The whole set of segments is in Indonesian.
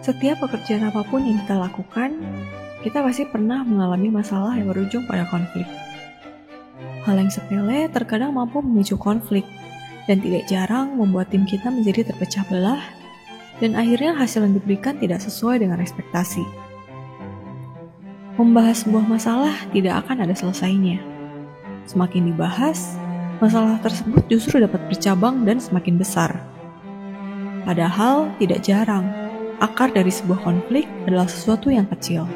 Setiap pekerjaan apapun yang kita lakukan, kita pasti pernah mengalami masalah yang berujung pada konflik. Hal yang sepele terkadang mampu memicu konflik, dan tidak jarang membuat tim kita menjadi terpecah belah, dan akhirnya hasil yang diberikan tidak sesuai dengan ekspektasi. Membahas sebuah masalah tidak akan ada selesainya. Semakin dibahas, masalah tersebut justru dapat bercabang dan semakin besar. Padahal tidak jarang, akar dari sebuah konflik adalah sesuatu yang kecil.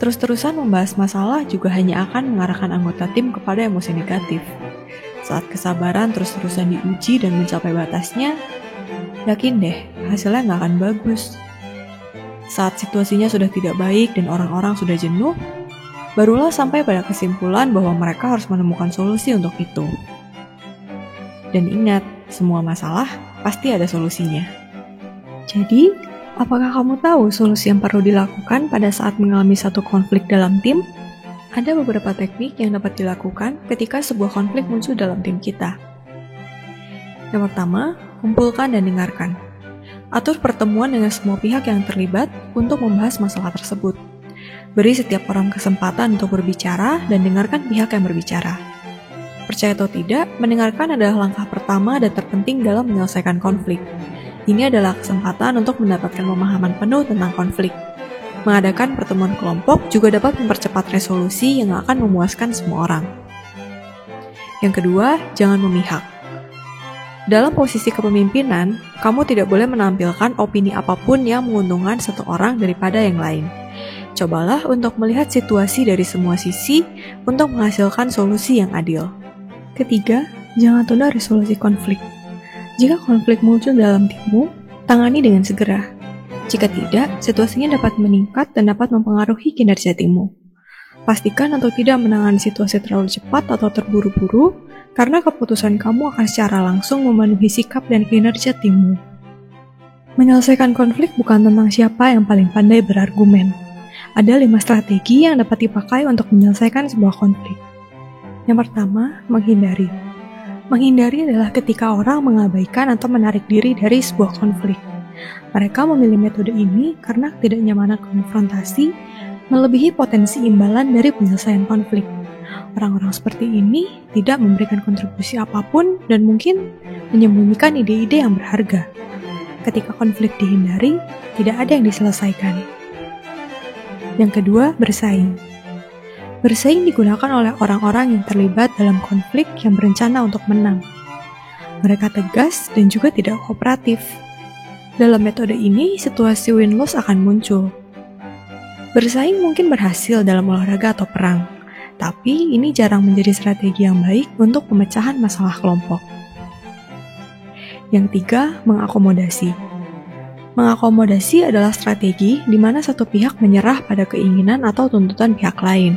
Terus-terusan membahas masalah juga hanya akan mengarahkan anggota tim kepada emosi negatif. Saat kesabaran terus-terusan diuji dan mencapai batasnya, yakin deh, hasilnya nggak akan bagus. Saat situasinya sudah tidak baik dan orang-orang sudah jenuh, barulah sampai pada kesimpulan bahwa mereka harus menemukan solusi untuk itu. Dan ingat, semua masalah pasti ada solusinya. Jadi, apakah kamu tahu solusi yang perlu dilakukan pada saat mengalami satu konflik dalam tim? Ada beberapa teknik yang dapat dilakukan ketika sebuah konflik muncul dalam tim kita. Yang pertama, kumpulkan dan dengarkan. Atur pertemuan dengan semua pihak yang terlibat untuk membahas masalah tersebut. Beri setiap orang kesempatan untuk berbicara dan dengarkan pihak yang berbicara. Percaya atau tidak, mendengarkan adalah langkah pertama dan terpenting dalam menyelesaikan konflik. Ini adalah kesempatan untuk mendapatkan pemahaman penuh tentang konflik. Mengadakan pertemuan kelompok juga dapat mempercepat resolusi yang akan memuaskan semua orang. Yang kedua, jangan memihak. Dalam posisi kepemimpinan, kamu tidak boleh menampilkan opini apapun yang menguntungkan satu orang daripada yang lain. Cobalah untuk melihat situasi dari semua sisi untuk menghasilkan solusi yang adil. Ketiga, jangan tunda resolusi konflik. Jika konflik muncul dalam timmu, tangani dengan segera. Jika tidak, situasinya dapat meningkat dan dapat mempengaruhi kinerja timmu. Pastikan atau tidak menangani situasi terlalu cepat atau terburu-buru, karena keputusan kamu akan secara langsung memenuhi sikap dan kinerja timmu. Menyelesaikan konflik bukan tentang siapa yang paling pandai berargumen. Ada 5 strategi yang dapat dipakai untuk menyelesaikan sebuah konflik. Yang pertama, menghindari. Menghindari adalah ketika orang mengabaikan atau menarik diri dari sebuah konflik. Mereka memilih metode ini karena ketidaknyamanan konfrontasi melebihi potensi imbalan dari penyelesaian konflik. Orang-orang seperti ini tidak memberikan kontribusi apapun dan mungkin menyembunyikan ide-ide yang berharga. Ketika konflik dihindari, tidak ada yang diselesaikan. Yang kedua, bersaing. Bersaing digunakan oleh orang-orang yang terlibat dalam konflik yang berencana untuk menang. Mereka tegas dan juga tidak kooperatif. Dalam metode ini, situasi win-loss akan muncul. Bersaing mungkin berhasil dalam olahraga atau perang, tapi ini jarang menjadi strategi yang baik untuk pemecahan masalah kelompok. Yang tiga, mengakomodasi. Mengakomodasi adalah strategi di mana satu pihak menyerah pada keinginan atau tuntutan pihak lain.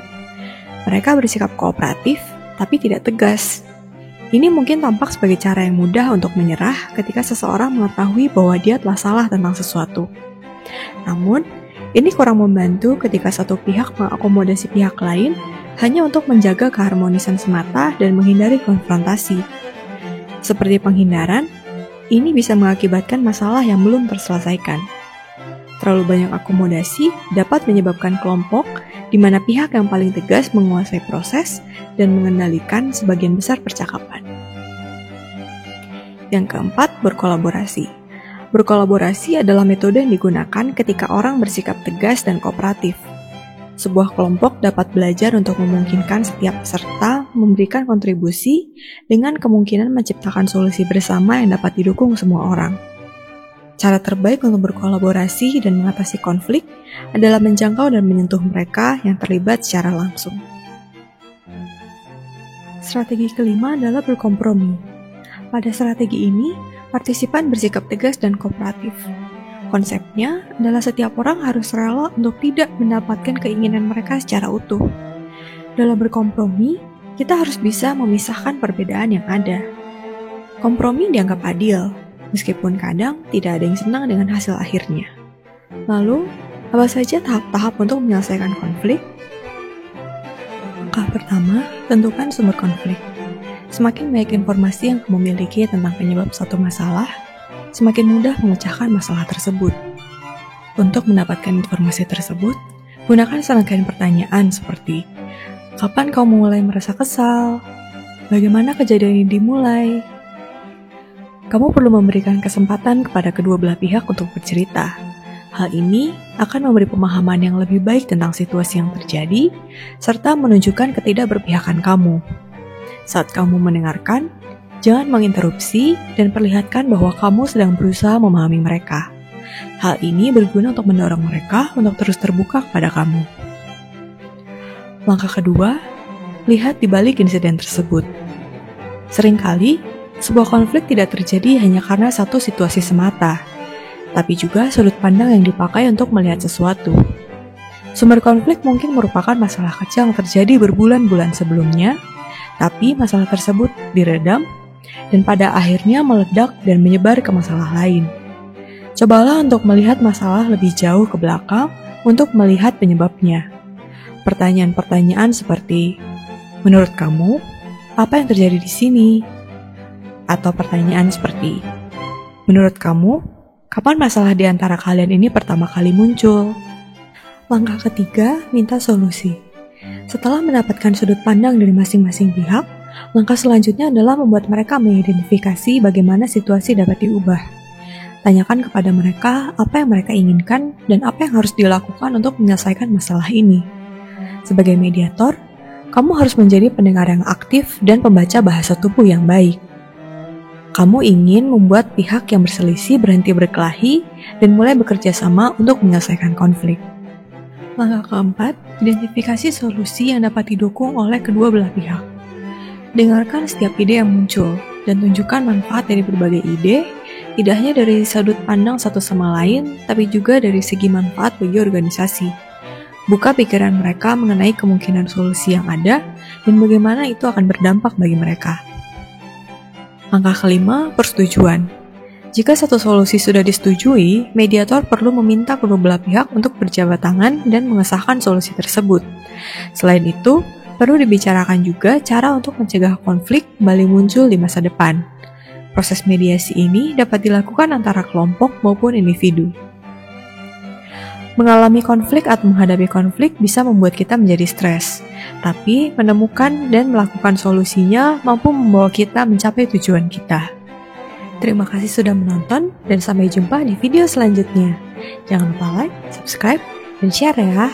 Mereka bersikap kooperatif, tapi tidak tegas. Ini mungkin tampak sebagai cara yang mudah untuk menyerah ketika seseorang mengetahui bahwa dia telah salah tentang sesuatu. Namun, ini kurang membantu ketika satu pihak mengakomodasi pihak lain hanya untuk menjaga keharmonisan semata dan menghindari konfrontasi. Seperti penghindaran, ini bisa mengakibatkan masalah yang belum terselesaikan. Terlalu banyak akomodasi dapat menyebabkan kelompok di mana pihak yang paling tegas menguasai proses dan mengendalikan sebagian besar percakapan. Yang keempat, berkolaborasi. Berkolaborasi adalah metode yang digunakan ketika orang bersikap tegas dan kooperatif. Sebuah kelompok dapat belajar untuk memungkinkan setiap peserta memberikan kontribusi dengan kemungkinan menciptakan solusi bersama yang dapat didukung semua orang. Cara terbaik untuk berkolaborasi dan mengatasi konflik adalah menjangkau dan menyentuh mereka yang terlibat secara langsung. Strategi kelima adalah berkompromi. Pada strategi ini, partisipan bersikap tegas dan kooperatif. Konsepnya adalah setiap orang harus rela untuk tidak mendapatkan keinginan mereka secara utuh. Dalam berkompromi, kita harus bisa memisahkan perbedaan yang ada. Kompromi dianggap adil, meskipun kadang tidak ada yang senang dengan hasil akhirnya. Lalu, apa saja tahap-tahap untuk menyelesaikan konflik? Langkah pertama, tentukan sumber konflik. Semakin banyak informasi yang kamu miliki tentang penyebab suatu masalah, semakin mudah memecahkan masalah tersebut. Untuk mendapatkan informasi tersebut, gunakan serangkaian pertanyaan seperti kapan kamu mulai merasa kesal? Bagaimana kejadian ini dimulai? Kamu perlu memberikan kesempatan kepada kedua belah pihak untuk bercerita. Hal ini akan memberi pemahaman yang lebih baik tentang situasi yang terjadi, serta menunjukkan ketidakberpihakan kamu. Saat kamu mendengarkan, jangan menginterupsi dan perlihatkan bahwa kamu sedang berusaha memahami mereka. Hal ini berguna untuk mendorong mereka untuk terus terbuka kepada kamu. Langkah kedua, lihat di balik insiden tersebut. Seringkali, sebuah konflik tidak terjadi hanya karena satu situasi semata, tapi juga sudut pandang yang dipakai untuk melihat sesuatu. Sumber konflik mungkin merupakan masalah kecil yang terjadi berbulan-bulan sebelumnya, tapi masalah tersebut diredam dan pada akhirnya meledak dan menyebar ke masalah lain. Cobalah untuk melihat masalah lebih jauh ke belakang untuk melihat penyebabnya. Pertanyaan-pertanyaan seperti, menurut kamu, apa yang terjadi di sini? Atau pertanyaan seperti, menurut kamu, kapan masalah di antara kalian ini pertama kali muncul? Langkah ketiga, minta solusi. Setelah mendapatkan sudut pandang dari masing-masing pihak, langkah selanjutnya adalah membuat mereka mengidentifikasi bagaimana situasi dapat diubah. Tanyakan kepada mereka apa yang mereka inginkan dan apa yang harus dilakukan untuk menyelesaikan masalah ini. Sebagai mediator, kamu harus menjadi pendengar yang aktif dan pembaca bahasa tubuh yang baik. Kamu ingin membuat pihak yang berselisih berhenti berkelahi dan mulai bekerja sama untuk menyelesaikan konflik. Langkah keempat, identifikasi solusi yang dapat didukung oleh kedua belah pihak. Dengarkan setiap ide yang muncul dan tunjukkan manfaat dari berbagai ide, tidak hanya dari sudut pandang satu sama lain, tapi juga dari segi manfaat bagi organisasi. Buka pikiran mereka mengenai kemungkinan solusi yang ada dan bagaimana itu akan berdampak bagi mereka. Langkah kelima, persetujuan. Jika satu solusi sudah disetujui, mediator perlu meminta kedua belah pihak untuk berjabat tangan dan mengesahkan solusi tersebut. Selain itu, perlu dibicarakan juga cara untuk mencegah konflik kembali muncul di masa depan. Proses mediasi ini dapat dilakukan antara kelompok maupun individu. Mengalami konflik atau menghadapi konflik bisa membuat kita menjadi stres, tapi menemukan dan melakukan solusinya mampu membawa kita mencapai tujuan kita. Terima kasih sudah menonton dan sampai jumpa di video selanjutnya. Jangan lupa like, subscribe, dan share ya.